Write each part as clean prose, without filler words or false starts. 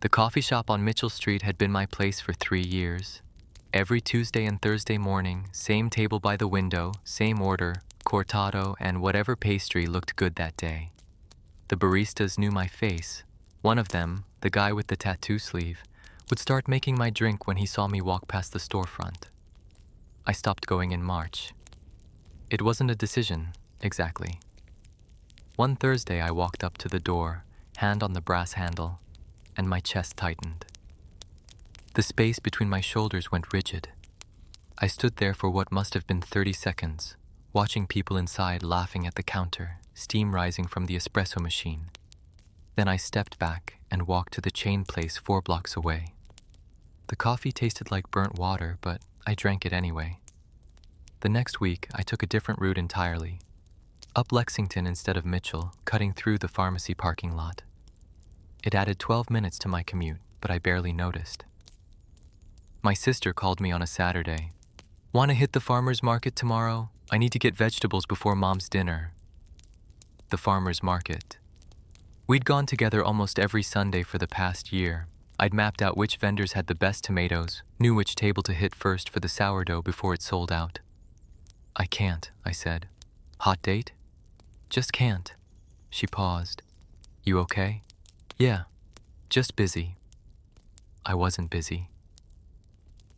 The coffee shop on Mitchell Street had been my place for 3 years. Every Tuesday and Thursday morning, same table by the window, same order, cortado, and whatever pastry looked good that day. The baristas knew my face. One of them, the guy with the tattoo sleeve, would start making my drink when he saw me walk past the storefront. I stopped going in March. It wasn't a decision, exactly. One Thursday I walked up to the door, hand on the brass handle, and my chest tightened. The space between my shoulders went rigid. I stood there for what must have been 30 seconds, watching people inside laughing at the counter, steam rising from the espresso machine. Then I stepped back and walked to the chain place 4 blocks away. The coffee tasted like burnt water, but I drank it anyway. The next week, I took a different route entirely. Up Lexington instead of Mitchell, cutting through the pharmacy parking lot. It added 12 minutes to my commute, but I barely noticed. My sister called me on a Saturday. "Want to hit the farmer's market tomorrow? I need to get vegetables before Mom's dinner." The farmer's market. We'd gone together almost every Sunday for the past year. I'd mapped out which vendors had the best tomatoes, knew which table to hit first for the sourdough before it sold out. "I can't," I said. "Hot date?" "Just can't." She paused. "You okay?" "Yeah, just busy." I wasn't busy.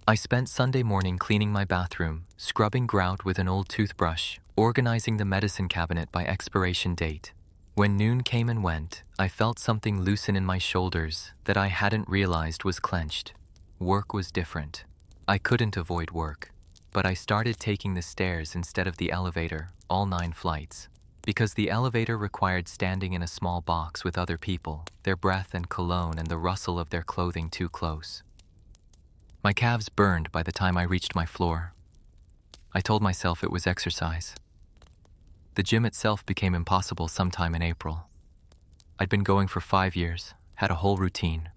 I spent Sunday morning cleaning my bathroom, scrubbing grout with an old toothbrush, organizing the medicine cabinet by expiration date. When noon came and went, I felt something loosen in my shoulders that I hadn't realized was clenched. Work was different. I couldn't avoid work, but I started taking the stairs instead of the elevator, all 9 flights. Because the elevator required standing in a small box with other people, their breath and cologne and the rustle of their clothing too close. My calves burned by the time I reached my floor. I told myself it was exercise. The gym itself became impossible sometime in April. I'd been going for 5 years, had a whole routine.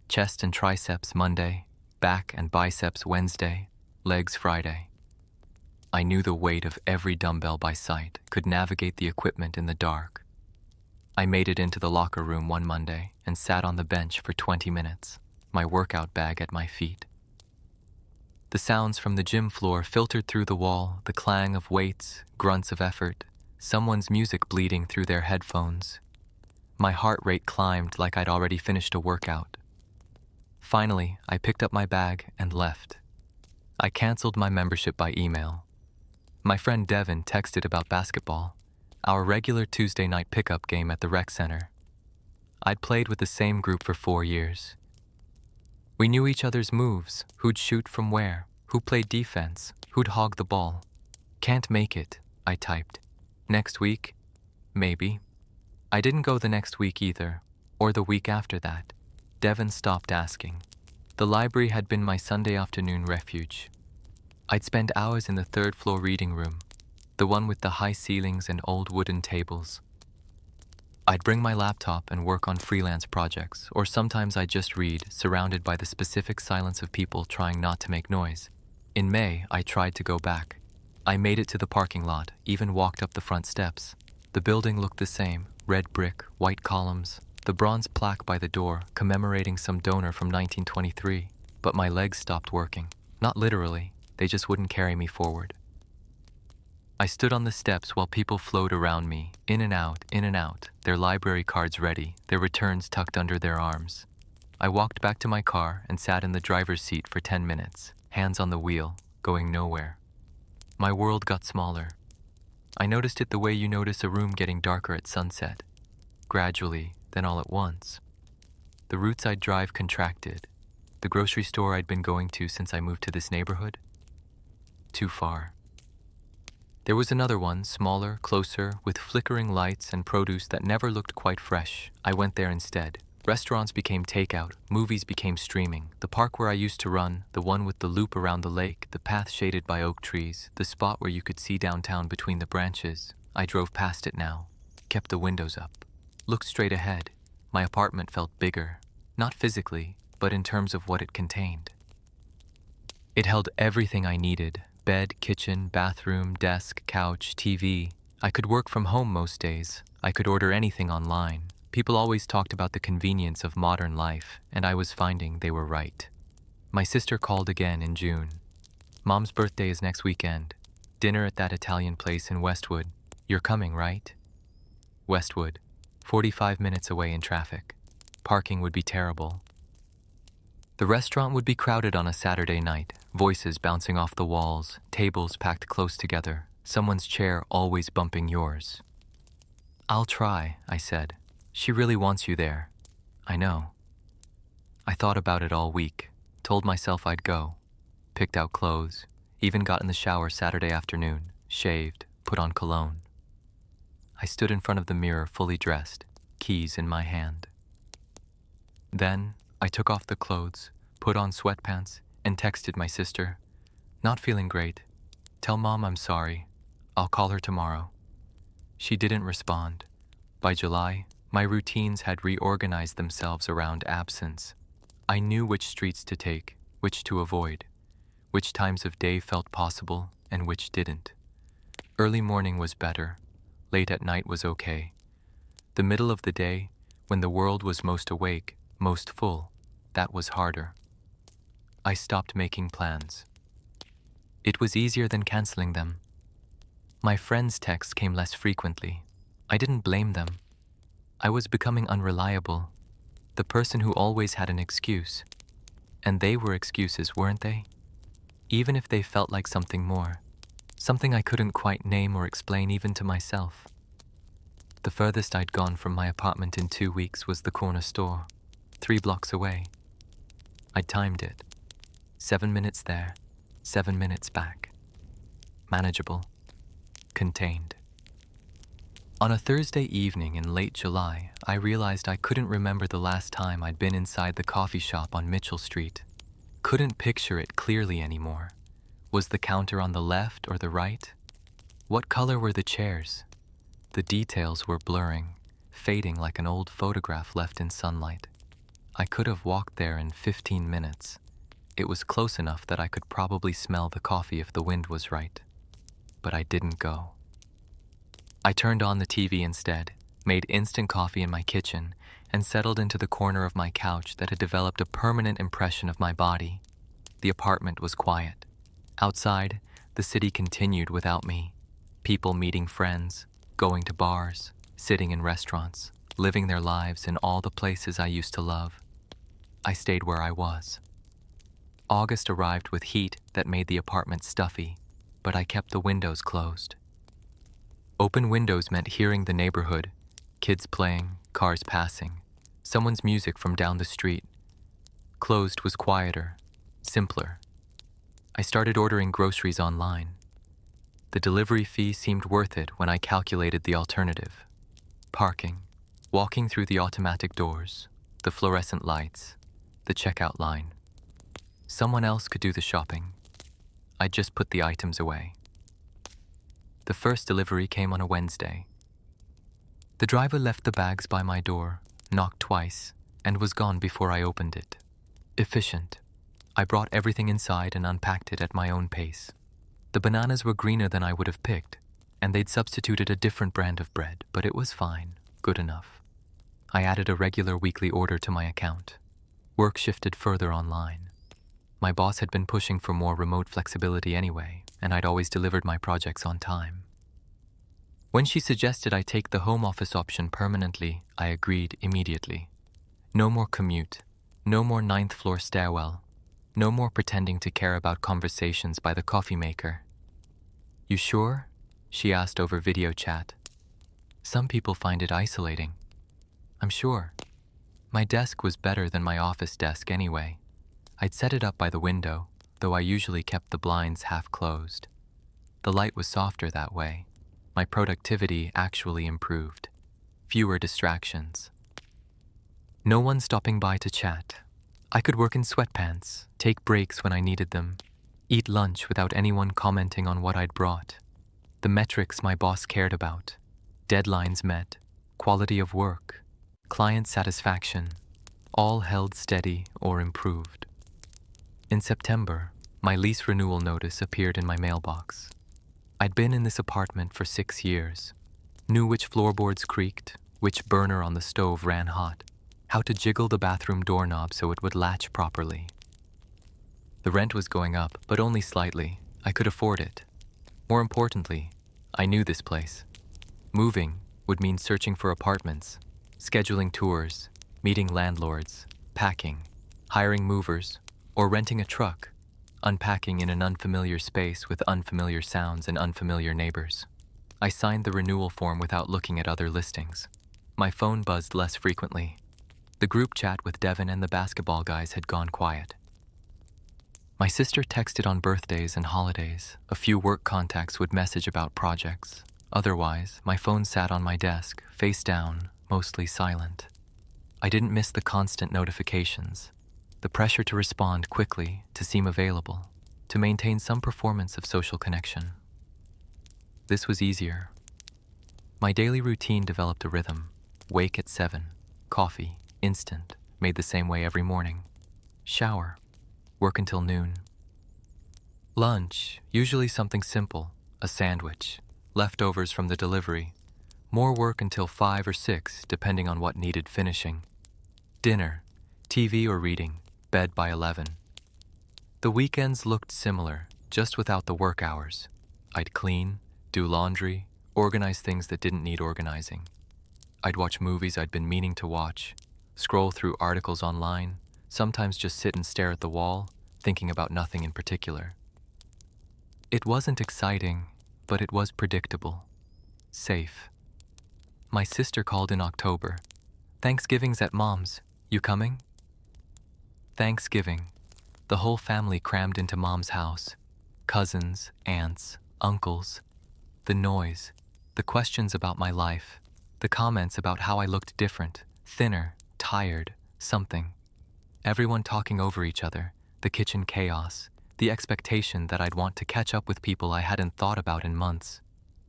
Chest and triceps Monday, back and biceps Wednesday, legs Friday. I knew the weight of every dumbbell by sight, could navigate the equipment in the dark. I made it into the locker room one Monday and sat on the bench for 20 minutes, my workout bag at my feet. The sounds from the gym floor filtered through the wall, the clang of weights, grunts of effort, someone's music bleeding through their headphones. My heart rate climbed like I'd already finished a workout. Finally, I picked up my bag and left. I canceled my membership by email. My friend Devin texted about basketball, our regular Tuesday night pickup game at the rec center. I'd played with the same group for 4 years. We knew each other's moves, who'd shoot from where, who played defense, who'd hog the ball. "Can't make it," I typed. "Next week? Maybe." I didn't go the next week either, or the week after that. Devin stopped asking. The library had been my Sunday afternoon refuge. I'd spend hours in the 3rd floor reading room, the one with the high ceilings and old wooden tables. I'd bring my laptop and work on freelance projects, or sometimes I'd just read, surrounded by the specific silence of people trying not to make noise. In May, I tried to go back. I made it to the parking lot, even walked up the front steps. The building looked the same, red brick, white columns, the bronze plaque by the door commemorating some donor from 1923. But my legs stopped working. Not literally, they just wouldn't carry me forward. I stood on the steps while people flowed around me, in and out, their library cards ready, their returns tucked under their arms. I walked back to my car and sat in the driver's seat for 10 minutes, hands on the wheel, going nowhere. My world got smaller. I noticed it the way you notice a room getting darker at sunset. Gradually, then all at once. The routes I'd drive contracted. The grocery store I'd been going to since I moved to this neighborhood? Too far. There was another one, smaller, closer, with flickering lights and produce that never looked quite fresh. I went there instead. Restaurants became takeout, movies became streaming. The park where I used to run, the one with the loop around the lake, the path shaded by oak trees, the spot where you could see downtown between the branches. I drove past it now, kept the windows up, looked straight ahead. My apartment felt bigger, not physically, but in terms of what it contained. It held everything I needed: bed, kitchen, bathroom, desk, couch, TV. I could work from home most days. I could order anything online. People always talked about the convenience of modern life, and I was finding they were right. My sister called again in June. Mom's birthday is next weekend. Dinner at that Italian place in Westwood. You're coming, right? Westwood, 45 minutes away in traffic. Parking would be terrible. The restaurant would be crowded on a Saturday night, voices bouncing off the walls, tables packed close together, someone's chair always bumping yours. I'll try, I said. She really wants you there. I know. I thought about it all week, told myself I'd go, picked out clothes, even got in the shower Saturday afternoon, shaved, put on cologne. I stood in front of the mirror fully dressed, keys in my hand. Then I took off the clothes, put on sweatpants, and texted my sister, "Not feeling great. Tell Mom I'm sorry. I'll call her tomorrow." She didn't respond. By July, my routines had reorganized themselves around absence. I knew which streets to take, which to avoid, which times of day felt possible and which didn't. Early morning was better. Late at night was okay. The middle of the day, when the world was most awake, most full, that was harder. I stopped making plans. It was easier than canceling them. My friends' texts came less frequently. I didn't blame them. I was becoming unreliable, the person who always had an excuse. And they were excuses, weren't they? Even if they felt like something more, something I couldn't quite name or explain even to myself. The furthest I'd gone from my apartment in 2 weeks was the corner store, 3 blocks away. I timed it. 7 minutes there, 7 minutes back. Manageable. Contained. On a Thursday evening in late July, I realized I couldn't remember the last time I'd been inside the coffee shop on Mitchell Street. Couldn't picture it clearly anymore. Was the counter on the left or the right? What color were the chairs? The details were blurring, fading like an old photograph left in sunlight. I could have walked there in 15 minutes. It was close enough that I could probably smell the coffee if the wind was right. But I didn't go. I turned on the TV instead, made instant coffee in my kitchen, and settled into the corner of my couch that had developed a permanent impression of my body. The apartment was quiet. Outside, the city continued without me. People meeting friends, going to bars, sitting in restaurants, living their lives in all the places I used to love. I stayed where I was. August arrived with heat that made the apartment stuffy, but I kept the windows closed. Open windows meant hearing the neighborhood, kids playing, cars passing, someone's music from down the street. Closed was quieter, simpler. I started ordering groceries online. The delivery fee seemed worth it when I calculated the alternative. Parking, walking through the automatic doors, the fluorescent lights, the checkout line. Someone else could do the shopping. I'd just put the items away. The first delivery came on a Wednesday. The driver left the bags by my door, knocked twice, and was gone before I opened it. Efficient. I brought everything inside and unpacked it at my own pace. The bananas were greener than I would have picked, and they'd substituted a different brand of bread, but it was fine, good enough. I added a regular weekly order to my account. Work shifted further online. My boss had been pushing for more remote flexibility anyway, and I'd always delivered my projects on time. When she suggested I take the home office option permanently, I agreed immediately. No more commute, no more 9th floor stairwell, no more pretending to care about conversations by the coffee maker. "You sure?" she asked over video chat. "Some people find it isolating." "I'm sure." My desk was better than my office desk anyway. I'd set it up by the window, though I usually kept the blinds half closed. The light was softer that way. My productivity actually improved. Fewer distractions. No one stopping by to chat. I could work in sweatpants, take breaks when I needed them, eat lunch without anyone commenting on what I'd brought. The metrics my boss cared about, deadlines met, quality of work, client satisfaction, all held steady or improved. In September, my lease renewal notice appeared in my mailbox. I'd been in this apartment for 6 years, knew which floorboards creaked, which burner on the stove ran hot, how to jiggle the bathroom doorknob so it would latch properly. The rent was going up, but only slightly. I could afford it. More importantly, I knew this place. Moving would mean searching for apartments, scheduling tours, meeting landlords, packing, hiring movers, or renting a truck, unpacking in an unfamiliar space with unfamiliar sounds and unfamiliar neighbors. I signed the renewal form without looking at other listings. My phone buzzed less frequently. The group chat with Devin and the basketball guys had gone quiet. My sister texted on birthdays and holidays. A few work contacts would message about projects. Otherwise, my phone sat on my desk, face down, mostly silent. I didn't miss the constant notifications, the pressure to respond quickly, to seem available, to maintain some performance of social connection. This was easier. My daily routine developed a rhythm. Wake at 7, coffee, instant, made the same way every morning. Shower, work until noon. Lunch, usually something simple, a sandwich, leftovers from the delivery. More work until 5 or 6, depending on what needed finishing. Dinner, TV or reading, bed by 11. The weekends looked similar, just without the work hours. I'd clean, do laundry, organize things that didn't need organizing. I'd watch movies I'd been meaning to watch, scroll through articles online, sometimes just sit and stare at the wall, thinking about nothing in particular. It wasn't exciting, but it was predictable. Safe. My sister called in October. Thanksgiving's at Mom's. You coming? Thanksgiving. The whole family crammed into Mom's house. Cousins, aunts, uncles. The noise, the questions about my life, the comments about how I looked different, thinner, tired, something. Everyone talking over each other, the kitchen chaos, the expectation that I'd want to catch up with people I hadn't thought about in months.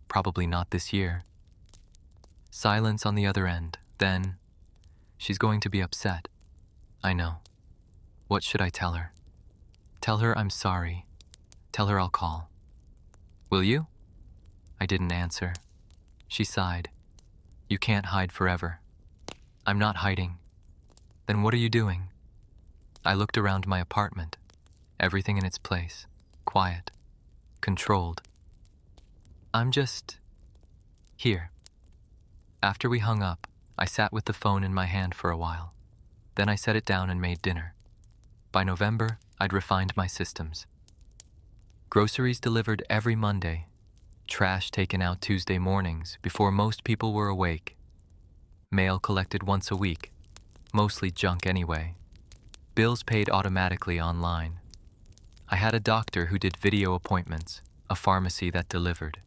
Probably not this year. Silence on the other end. Then, she's going to be upset. I know. What should I tell her? Tell her I'm sorry. Tell her I'll call. Will you? I didn't answer. She sighed. You can't hide forever. I'm not hiding. Then what are you doing? I looked around my apartment. Everything in its place. Quiet. Controlled. I'm just here. After we hung up, I sat with the phone in my hand for a while. Then I set it down and made dinner. By November, I'd refined my systems. Groceries delivered every Monday. Trash taken out Tuesday mornings before most people were awake. Mail collected once a week, mostly junk anyway. Bills paid automatically online. I had a doctor who did video appointments, a pharmacy that delivered.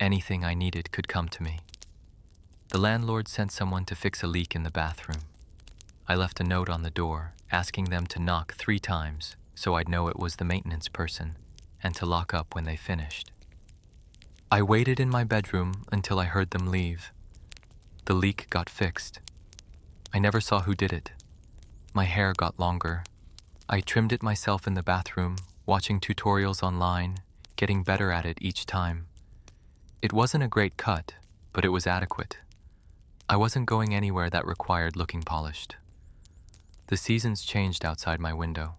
Anything I needed could come to me. The landlord sent someone to fix a leak in the bathroom. I left a note on the door, asking them to knock 3 times so I'd know it was the maintenance person, and to lock up when they finished. I waited in my bedroom until I heard them leave. The leak got fixed. I never saw who did it. My hair got longer. I trimmed it myself in the bathroom, watching tutorials online, getting better at it each time. It wasn't a great cut, but it was adequate. I wasn't going anywhere that required looking polished. The seasons changed outside my window.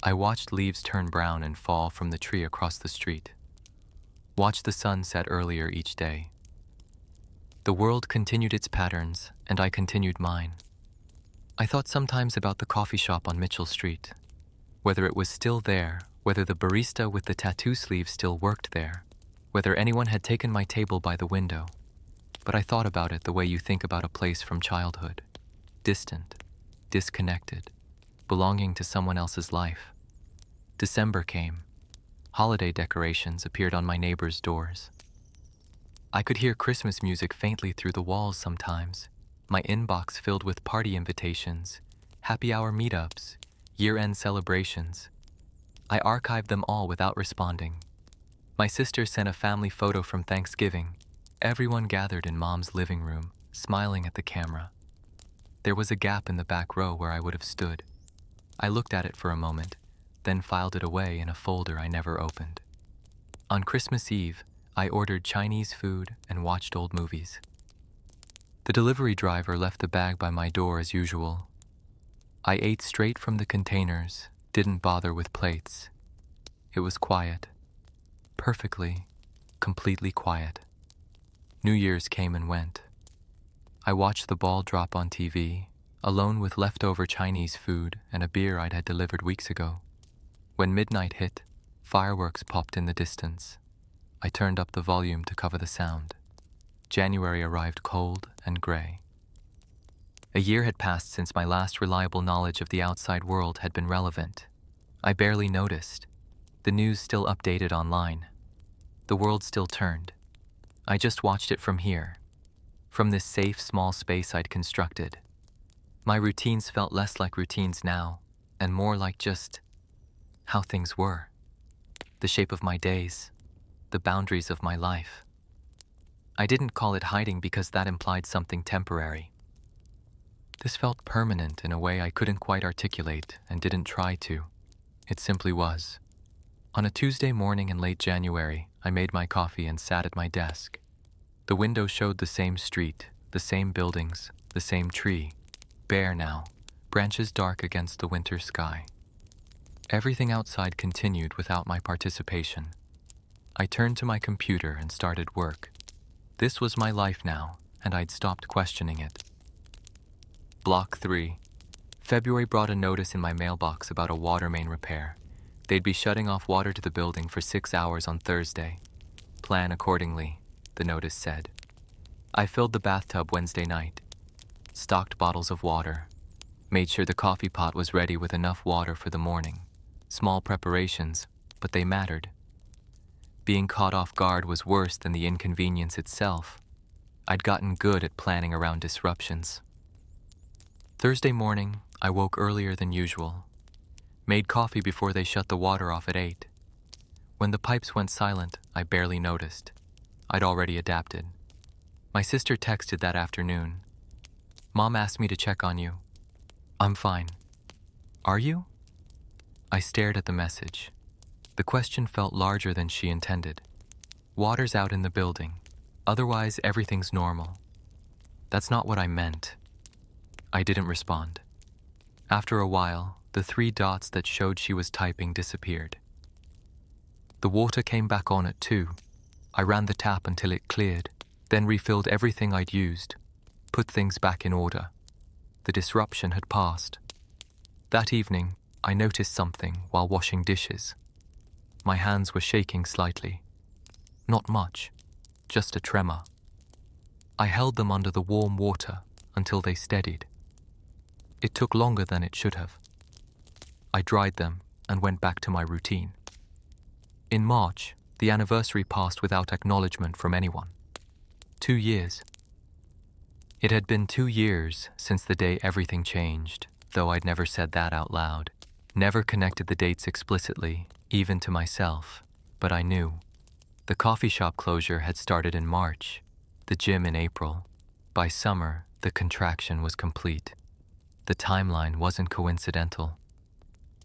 I watched leaves turn brown and fall from the tree across the street. Watched the sun set earlier each day. The world continued its patterns, and I continued mine. I thought sometimes about the coffee shop on Mitchell Street, whether it was still there, whether the barista with the tattoo sleeve still worked there, whether anyone had taken my table by the window. But I thought about it the way you think about a place from childhood. Distant, disconnected, belonging to someone else's life. December came. Holiday decorations appeared on my neighbors' doors. I could hear Christmas music faintly through the walls sometimes, my inbox filled with party invitations, happy hour meetups, year-end celebrations. I archived them all without responding. My sister sent a family photo from Thanksgiving. Everyone gathered in Mom's living room, smiling at the camera. There was a gap in the back row where I would have stood. I looked at it for a moment, then filed it away in a folder I never opened. On Christmas Eve, I ordered Chinese food and watched old movies. The delivery driver left the bag by my door as usual. I ate straight from the containers, didn't bother with plates. It was quiet. Perfectly, completely quiet. New Year's came and went. I watched the ball drop on TV, alone with leftover Chinese food and a beer I'd had delivered weeks ago. When midnight hit, fireworks popped in the distance. I turned up the volume to cover the sound. January arrived cold and gray. A year had passed since my last reliable knowledge of the outside world had been relevant. I barely noticed. The news still updated online. The world still turned. I just watched it from here, from this safe, small space I'd constructed. My routines felt less like routines now, and more like just how things were. The shape of my days, the boundaries of my life. I didn't call it hiding because that implied something temporary. This felt permanent in a way I couldn't quite articulate and didn't try to. It simply was. On a Tuesday morning in late January, I made my coffee and sat at my desk. The window showed the same street, the same buildings, the same tree, bare now, branches dark against the winter sky. Everything outside continued without my participation. I turned to my computer and started work. This was my life now, and I'd stopped questioning it. Block 3. February brought a notice in my mailbox about a water main repair. They'd be shutting off water to the building for 6 hours on Thursday. Plan accordingly, the notice said. I filled the bathtub Wednesday night, stocked bottles of water, made sure the coffee pot was ready with enough water for the morning. Small preparations, but they mattered. Being caught off guard was worse than the inconvenience itself. I'd gotten good at planning around disruptions. Thursday morning, I woke earlier than usual. Made coffee before they shut the water off at 8. When the pipes went silent, I barely noticed. I'd already adapted. My sister texted that afternoon. Mom asked me to check on you. I'm fine. Are you? I stared at the message. The question felt larger than she intended. Water's out in the building. Otherwise, everything's normal. That's not what I meant. I didn't respond. After a while, the 3 dots that showed she was typing disappeared. The water came back on at 2. I ran the tap until it cleared, then refilled everything I'd used, put things back in order. The disruption had passed. That evening, I noticed something while washing dishes. My hands were shaking slightly. Not much, just a tremor. I held them under the warm water until they steadied. It took longer than it should have. I dried them and went back to my routine. In March, the anniversary passed without acknowledgement from anyone. 2 years. It had been 2 years since the day everything changed, though I'd never said that out loud. Never connected the dates explicitly, even to myself, but I knew. The coffee shop closure had started in March, the gym in April. By summer, the contraction was complete. The timeline wasn't coincidental.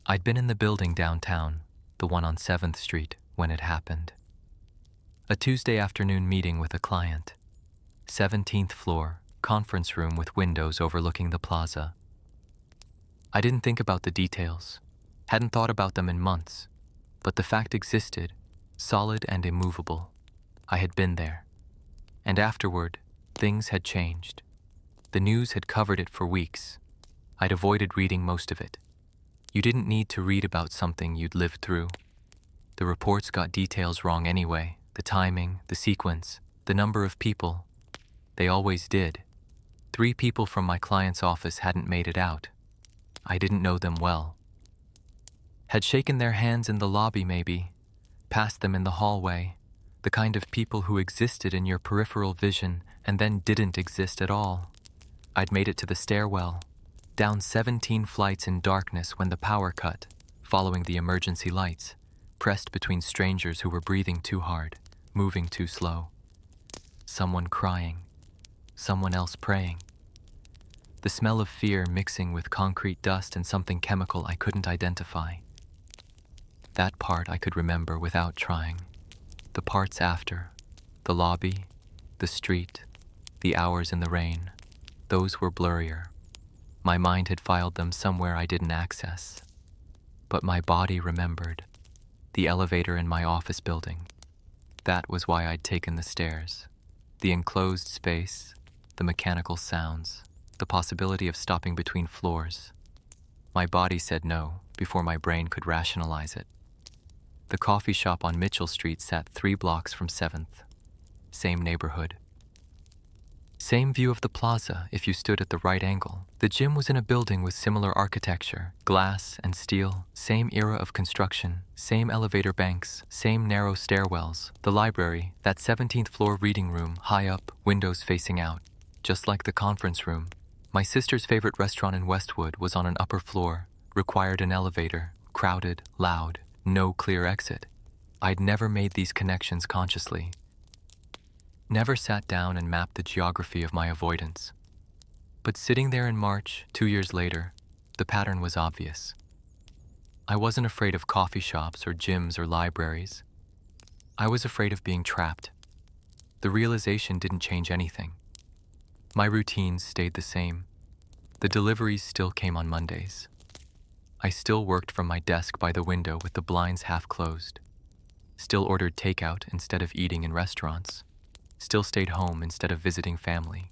I'd been in the building downtown, the one on 7th Street, when it happened. A Tuesday afternoon meeting with a client. 17th floor, conference room with windows overlooking the plaza. I didn't think about the details, hadn't thought about them in months, but the fact existed, solid and immovable. I had been there. And afterward, things had changed. The news had covered it for weeks. I'd avoided reading most of it. You didn't need to read about something you'd lived through. The reports got details wrong anyway, the timing, the sequence, the number of people. They always did. 3 people from my client's office hadn't made it out. I didn't know them well. Had shaken their hands in the lobby maybe, passed them in the hallway, the kind of people who existed in your peripheral vision and then didn't exist at all. I'd made it to the stairwell, down 17 flights in darkness when the power cut, following the emergency lights, pressed between strangers who were breathing too hard, moving too slow. Someone crying, someone else praying. The smell of fear mixing with concrete dust and something chemical I couldn't identify. That part I could remember without trying. The parts after, the lobby, the street, The hours in the rain, those were blurrier. My mind had filed them somewhere I didn't access. But my body remembered. The elevator in my office building. That was why I'd taken the stairs. The enclosed space, the mechanical sounds, the possibility of stopping between floors. My body said no before my brain could rationalize it. The coffee shop on Mitchell Street sat 3 blocks from 7th. Same neighborhood. Same view of the plaza if you stood at the right angle. The gym was in a building with similar architecture, glass and steel, same era of construction, same elevator banks, same narrow stairwells. The library, that 17th floor reading room, high up, windows facing out, just like the conference room. My sister's favorite restaurant in Westwood was on an upper floor, required an elevator, crowded, loud, no clear exit. I'd never made these connections consciously. Never sat down and mapped the geography of my avoidance. But sitting there in March, 2 years later, the pattern was obvious. I wasn't afraid of coffee shops or gyms or libraries. I was afraid of being trapped. The realization didn't change anything. My routines stayed the same. The deliveries still came on Mondays. I still worked from my desk by the window with the blinds half closed. Still ordered takeout instead of eating in restaurants. Still stayed home instead of visiting family.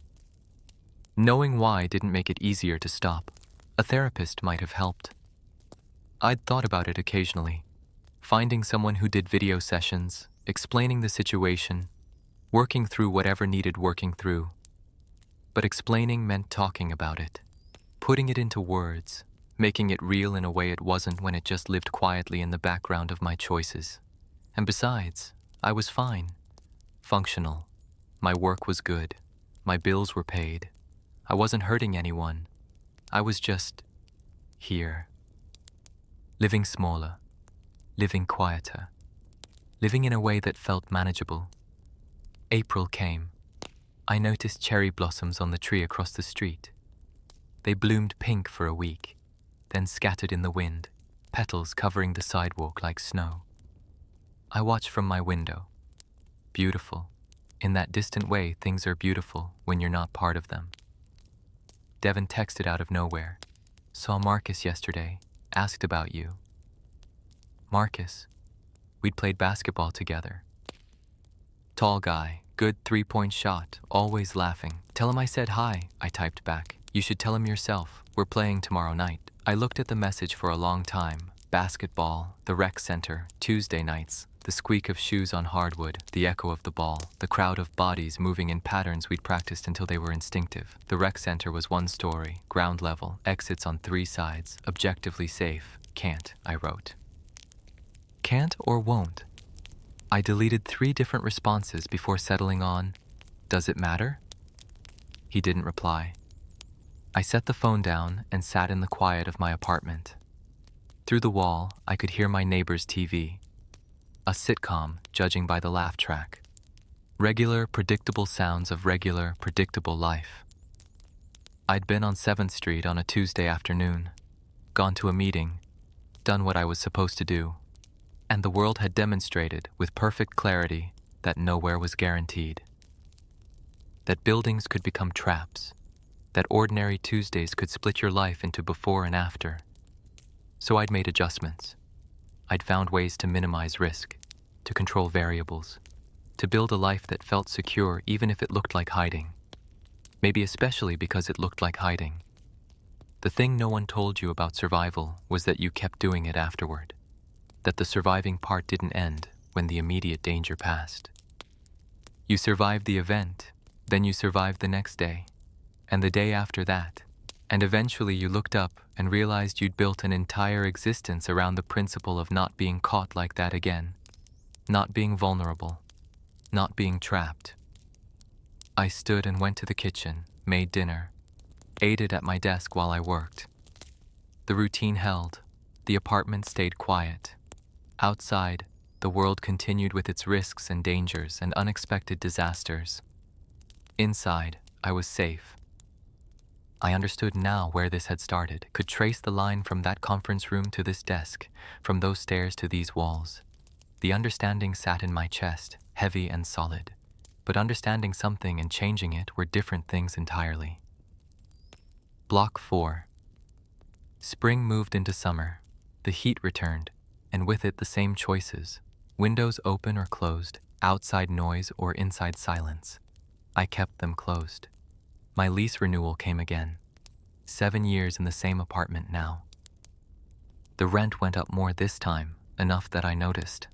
Knowing why didn't make it easier to stop. A therapist might have helped. I'd thought about it occasionally, finding someone who did video sessions, explaining the situation, working through whatever needed working through. But explaining meant talking about it, putting it into words, making it real in a way it wasn't when it just lived quietly in the background of my choices. And besides, I was fine, functional. My work was good. My bills were paid. I wasn't hurting anyone. I was just here. Living smaller, living quieter, living in a way that felt manageable. April came. I noticed cherry blossoms on the tree across the street. They bloomed pink for a week, then scattered in the wind, petals covering the sidewalk like snow. I watched from my window. Beautiful. In that distant way, things are beautiful when you're not part of them. Devin texted out of nowhere. Saw Marcus yesterday. Asked about you. Marcus. We'd played basketball together. Tall guy, good 3-point shot, always laughing. Tell him I said hi, I typed back. You should tell him yourself. We're playing tomorrow night. I looked at the message for a long time. Basketball, the rec center, Tuesday nights. The squeak of shoes on hardwood, the echo of the ball, the crowd of bodies moving in patterns we'd practiced until they were instinctive. The rec center was 1 story, ground level, exits on 3 sides, objectively safe. Can't, I wrote. Can't or won't? I deleted 3 different responses before settling on, does it matter? He didn't reply. I set the phone down and sat in the quiet of my apartment. Through the wall, I could hear my neighbor's TV. A sitcom, judging by the laugh track. Regular, predictable sounds of regular, predictable life. I'd been on 7th Street on a Tuesday afternoon, gone to a meeting, done what I was supposed to do, and the world had demonstrated with perfect clarity that nowhere was guaranteed. That buildings could become traps, that ordinary Tuesdays could split your life into before and after. So I'd made adjustments. I'd found ways to minimize risk, to control variables, to build a life that felt secure even if it looked like hiding. Maybe especially because it looked like hiding. The thing no one told you about survival was that you kept doing it afterward, that the surviving part didn't end when the immediate danger passed. You survived the event, then you survived the next day, and the day after that, and eventually you looked up and realized you'd built an entire existence around the principle of not being caught like that again, not being vulnerable, not being trapped. I stood and went to the kitchen, made dinner, ate it at my desk while I worked. The routine held. The apartment stayed quiet. Outside, the world continued with its risks and dangers and unexpected disasters. Inside, I was safe. I understood now where this had started, could trace the line from that conference room to this desk, from those stairs to these walls. The understanding sat in my chest, heavy and solid. but understanding something and changing it were different things entirely. Block 4. Spring moved into summer. The heat returned, and with it the same choices. Windows open or closed, outside noise or inside silence. I kept them closed. My lease renewal came again. 7 years in the same apartment now. The rent went up more this time, enough that I noticed.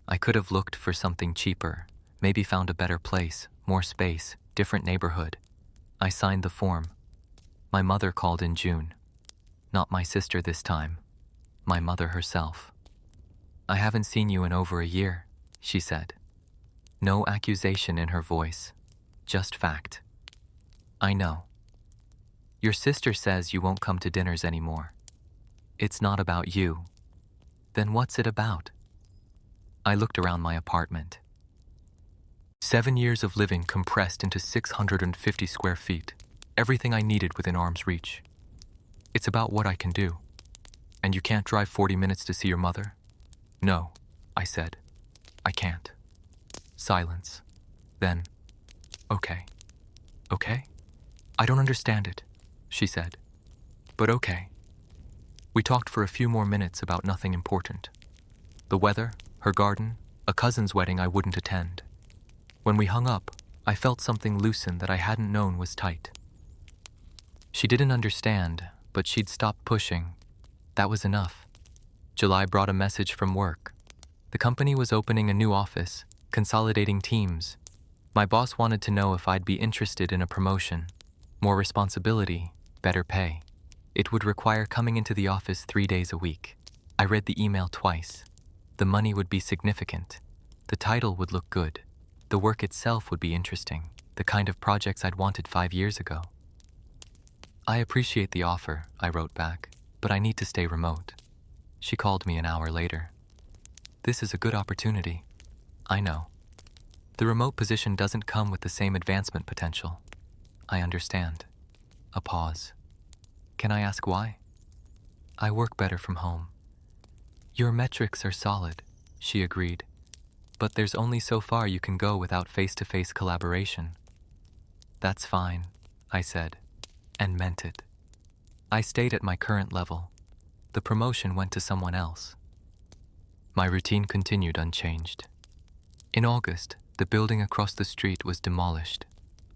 I could have looked for something cheaper, maybe found a better place, more space, different neighborhood. I signed the form. My mother called in June. Not my sister this time, my mother herself. "I haven't seen you in over a year," she said. No accusation in her voice, just fact. "I know. Your sister says you won't come to dinners anymore. It's not about you. Then what's it about?" I looked around my apartment. 7 years of living compressed into 650 square feet, everything I needed within arm's reach. It's about what I can do. "And you can't drive 40 minutes to see your mother?" "No," I said. "I can't." Silence. Then, "Okay. Okay? I don't understand it," she said. "But okay." We talked for a few more minutes about nothing important. The weather, her garden, a cousin's wedding I wouldn't attend. When we hung up, I felt something loosen that I hadn't known was tight. She didn't understand, but she'd stopped pushing. That was enough. July brought a message from work. The company was opening a new office, consolidating teams. My boss wanted to know if I'd be interested in a promotion. More responsibility, better pay. It would require coming into the office 3 days a week. I read the email twice. The money would be significant. The title would look good. The work itself would be interesting, the kind of projects I'd wanted 5 years ago. "I appreciate the offer," I wrote back, "but I need to stay remote." She called me an hour later. "This is a good opportunity." "I know. The remote position doesn't come with the same advancement potential." "I understand." A pause. "Can I ask why?" "I work better from home." "Your metrics are solid," she agreed. "But there's only so far you can go without face-to-face collaboration." "That's fine," I said, and meant it. I stayed at my current level. The promotion went to someone else. My routine continued unchanged. In August, the building across the street was demolished.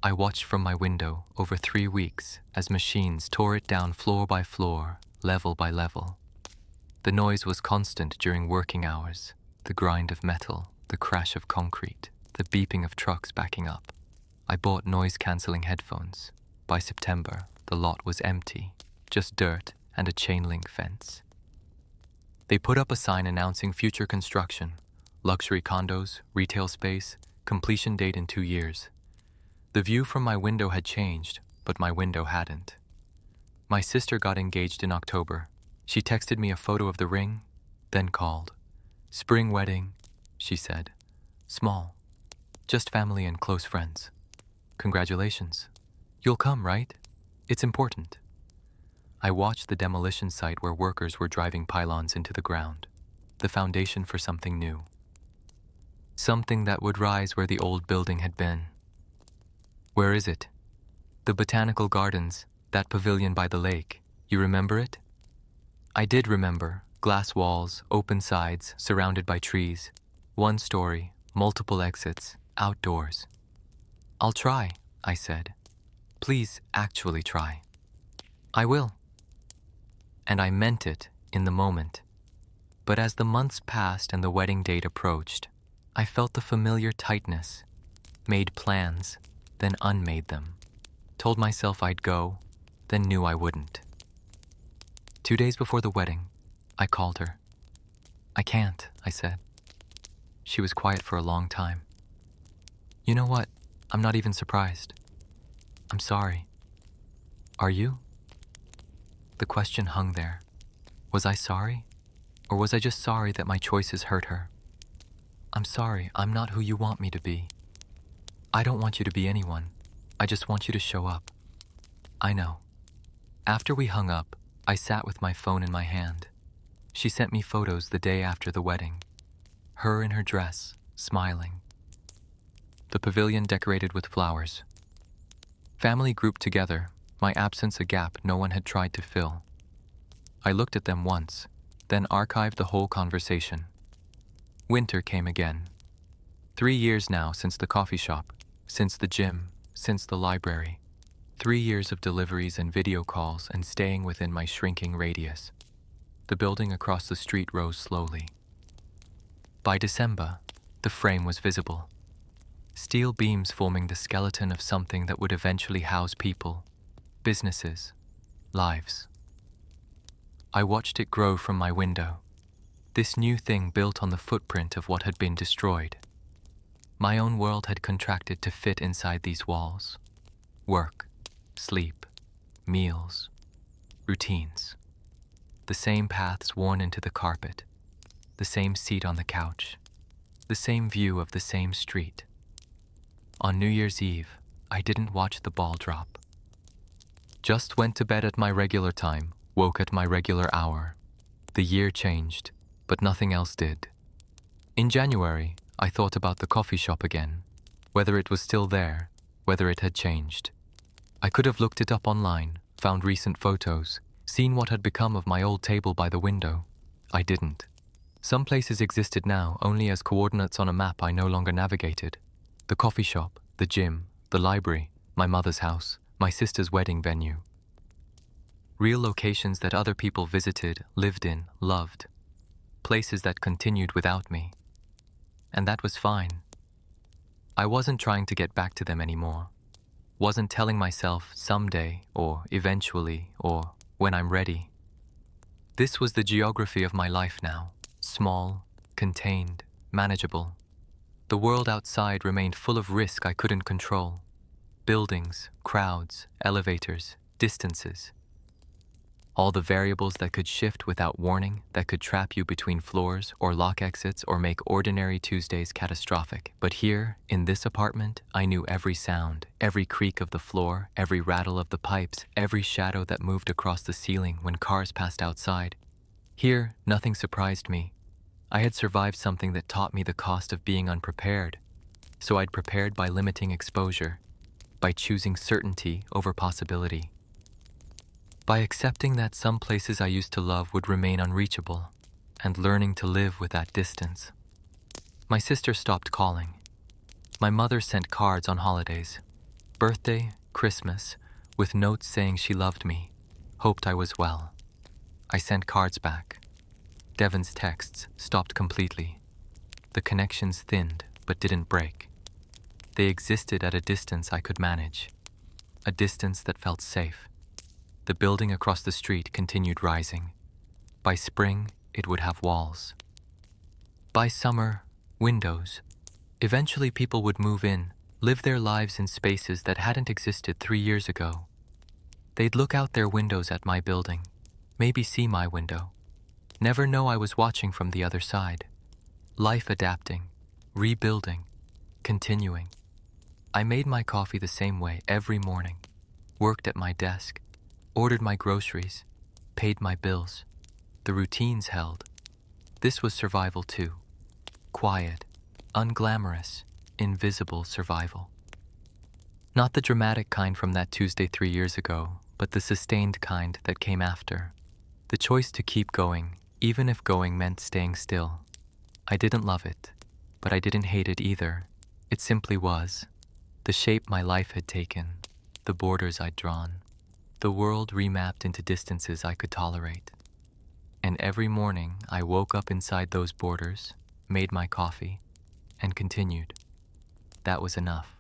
I watched from my window over 3 weeks as machines tore it down floor by floor, level by level. The noise was constant during working hours, the grind of metal, the crash of concrete, the beeping of trucks backing up. I bought noise-canceling headphones. By September, the lot was empty, just dirt and a chain-link fence. They put up a sign announcing future construction, luxury condos, retail space, completion date in 2 years. The view from my window had changed, but my window hadn't. My sister got engaged in October. She texted me a photo of the ring, then called. "Spring wedding," she said. "Small. Just family and close friends. Congratulations. You'll come, right? It's important." I watched the demolition site where workers were driving pylons into the ground, the foundation for something new. Something that would rise where the old building had been. "Where is it?" "The Botanical Gardens, that pavilion by the lake. You remember it?" I did remember. Glass walls, open sides, surrounded by trees. 1 story, multiple exits, outdoors. "I'll try," I said. "Please actually try." "I will." And I meant it in the moment. But as the months passed and the wedding date approached, I felt the familiar tightness. Made plans, then unmade them. Told myself I'd go, then knew I wouldn't. 2 days before the wedding, I called her. "I can't," I said. She was quiet for a long time. "You know what? I'm not even surprised. I'm sorry." "Are you?" The question hung there. Was I sorry? Or was I just sorry that my choices hurt her? "I'm sorry, I'm not who you want me to be." "I don't want you to be anyone. I just want you to show up." "I know." After we hung up, I sat with my phone in my hand. She sent me photos the day after the wedding. Her in her dress, smiling. the pavilion decorated with flowers. Family grouped together, my absence a gap no one had tried to fill. I looked at them once, then archived the whole conversation. Winter came again. 3 years now since the coffee shop, since the gym, since the library. 3 years of deliveries and video calls and staying within my shrinking radius. The building across the street rose slowly. By December, the frame was visible. Steel beams forming the skeleton of something that would eventually house people, businesses, lives. I watched it grow from my window. This new thing built on the footprint of what had been destroyed. My own world had contracted to fit inside these walls. Work, sleep, meals, routines. The same paths worn into the carpet, the same seat on the couch, the same view of the same street. On New Year's Eve, I didn't watch the ball drop. Just went to bed at my regular time, woke at my regular hour. The year changed, but nothing else did. In January, I thought about the coffee shop again, whether it was still there, whether it had changed. I could have looked it up online, found recent photos, seen what had become of my old table by the window. I didn't. Some places existed now only as coordinates on a map I no longer navigated. The coffee shop, the gym, the library, my mother's house, my sister's wedding venue. Real locations that other people visited, lived in, loved. Places that continued without me. And that was fine. I wasn't trying to get back to them anymore. Wasn't telling myself someday or eventually or when I'm ready. This was the geography of my life now. Small, contained, manageable. The world outside remained full of risk I couldn't control. Buildings, crowds, elevators, distances. All the variables that could shift without warning, that could trap you between floors or lock exits or make ordinary Tuesdays catastrophic. But here, in this apartment, I knew every sound, every creak of the floor, every rattle of the pipes, every shadow that moved across the ceiling when cars passed outside. Here, nothing surprised me. I had survived something that taught me the cost of being unprepared. So I'd prepared by limiting exposure, by choosing certainty over possibility. By accepting that some places I used to love would remain unreachable, and learning to live with that distance. My sister stopped calling. My mother sent cards on holidays, birthday, Christmas, with notes saying she loved me, hoped I was well. I sent cards back. Devon's texts stopped completely. The connections thinned, but didn't break. They existed at a distance I could manage, a distance that felt safe. The building across the street continued rising. By spring, it would have walls. By summer, windows. Eventually people would move in, live their lives in spaces that hadn't existed 3 years ago. They'd look out their windows at my building, maybe see my window. Never know I was watching from the other side. Life adapting, rebuilding, continuing. I made my coffee the same way every morning, worked at my desk, ordered my groceries, paid my bills. The routines held. This was survival too. Quiet, unglamorous, invisible survival. Not the dramatic kind from that Tuesday 3 years ago, but the sustained kind that came after. The choice to keep going, even if going meant staying still. I didn't love it, but I didn't hate it either. It simply was. The shape my life had taken, the borders I'd drawn. The world remapped into distances I could tolerate. And every morning I woke up inside those borders, made my coffee, and continued. That was enough.